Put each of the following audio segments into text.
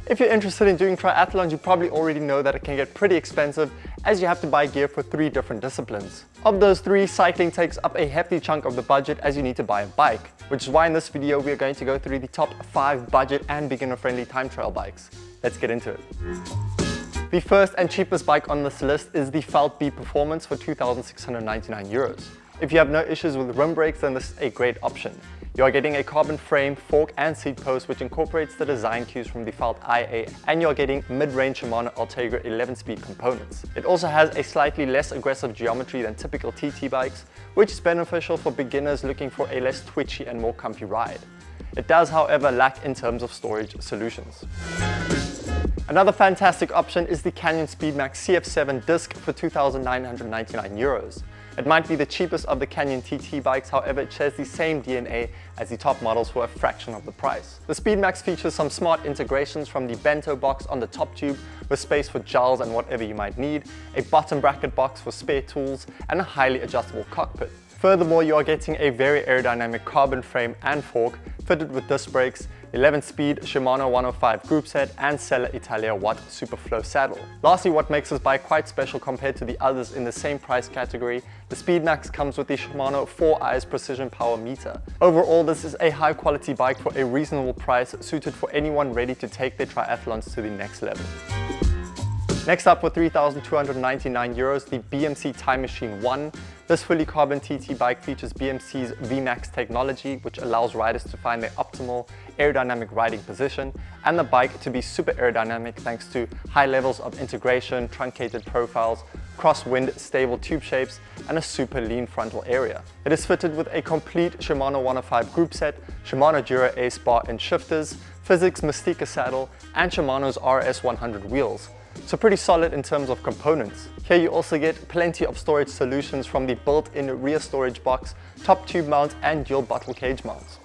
If you're interested in doing triathlons, you probably already know that it can get pretty expensive as you have to buy gear for 3 different disciplines. Of those 3, cycling takes up a hefty chunk of the budget as you need to buy a bike, which is why in this video we are going to go through the top 5 budget and beginner-friendly time trial bikes. Let's get into it. The first and cheapest bike on this list is the Cervelo B Performance for €2,699. If you have no issues with rim brakes, then this is a great option. You are getting a carbon frame, fork and seat post which incorporates the design cues from the Cervelo IA, and you are getting mid-range Shimano Ultegra 11-speed components. It also has a slightly less aggressive geometry than typical TT bikes, which is beneficial for beginners looking for a less twitchy and more comfy ride. It does, however, lack in terms of storage solutions. Another fantastic option is the Canyon Speedmax CF7 disc for €2,999. It might be the cheapest of the Canyon TT bikes, however it shares the same DNA as the top models for a fraction of the price. The Speedmax features some smart integrations from the bento box on the top tube with space for gels and whatever you might need, a bottom bracket box for spare tools, and a highly adjustable cockpit. Furthermore, you are getting a very aerodynamic carbon frame and fork fitted with disc brakes, 11-speed Shimano 105 group set, and Selle Italia Watt Superflow saddle. Lastly, what makes this bike quite special compared to the others in the same price category, the Speedmax comes with the Shimano 4-Eyes Precision Power Meter. Overall, this is a high quality bike for a reasonable price, suited for anyone ready to take their triathlons to the next level. Next up, for €3,299, the BMC Timemachine One. This fully carbon TT bike features BMC's VMAX technology, which allows riders to find their optimal aerodynamic riding position, and the bike to be super aerodynamic thanks to high levels of integration, truncated profiles, crosswind stable tube shapes, and a super lean frontal area. It is fitted with a complete Shimano 105 group set, Shimano Dura Ace bar and shifters, Physics Mystica saddle, and Shimano's RS100 wheels. So pretty solid in terms of components. Here you also get plenty of storage solutions from the built-in rear storage box, top tube mount, and dual bottle cage mounts.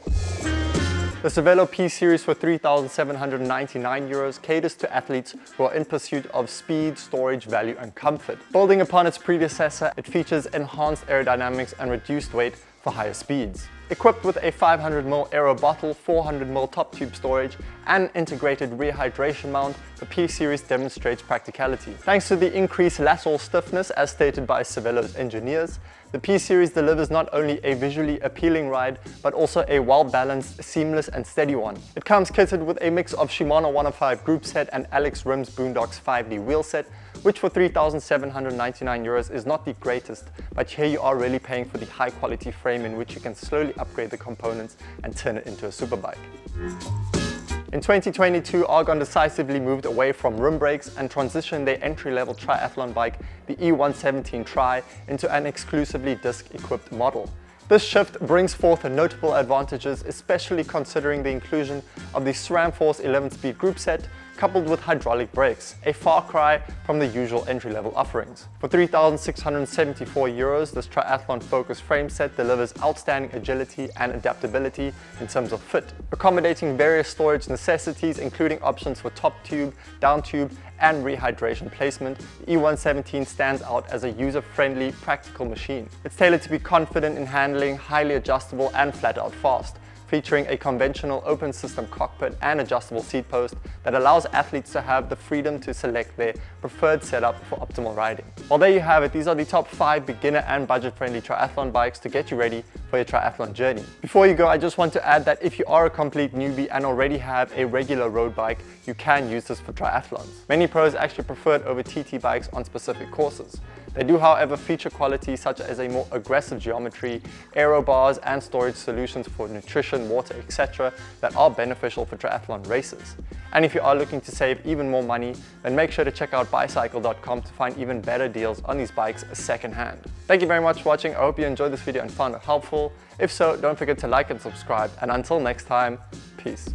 The Cervelo P-Series for €3,799 caters to athletes who are in pursuit of speed, storage, value, and comfort. Building upon its predecessor, it features enhanced aerodynamics and reduced weight for higher speeds. Equipped with a 500ml aero bottle, 400ml top tube storage, and integrated rear hydration mount, the P-Series demonstrates practicality. Thanks to the increased lateral stiffness as stated by Cervelo's engineers, the P-Series delivers not only a visually appealing ride, but also a well-balanced, seamless and steady one. It comes kitted with a mix of Shimano 105 group set and Alex Rims Boondocks 5D wheel set, which for €3,799 is not the greatest, but here you are really paying for the high quality frame in which you can slowly upgrade the components and turn it into a superbike. In 2022, Argon decisively moved away from rim brakes and transitioned their entry-level triathlon bike, the E117 Tri, into an exclusively disc-equipped model. This shift brings forth notable advantages, especially considering the inclusion of the SRAM Force 11-speed group set, coupled with hydraulic brakes, a far cry from the usual entry-level offerings. For €3,674, this triathlon-focused frame set delivers outstanding agility and adaptability in terms of fit, accommodating various storage necessities, including options for top tube, down tube, and rehydration placement. The E117 stands out as a user-friendly, practical machine. It's tailored to be confident in handling, highly adjustable, and flat-out fast, featuring a conventional open system cockpit and adjustable seat post that allows athletes to have the freedom to select their preferred setup for optimal riding. Well, there you have it. These are the top 5 beginner and budget-friendly triathlon bikes to get you ready for your triathlon journey. Before you go, I just want to add that if you are a complete newbie and already have a regular road bike, you can use this for triathlons. Many pros actually prefer it over TT bikes on specific courses. They do, however, feature qualities such as a more aggressive geometry, aero bars, and storage solutions for nutrition, water, etc. that are beneficial for triathlon races. And if you are looking to save even more money, then make sure to check out bicycle.com to find even better deals on these bikes secondhand. Thank you very much for watching. I hope you enjoyed this video and found it helpful. If so, don't forget to like and subscribe. And until next time, peace.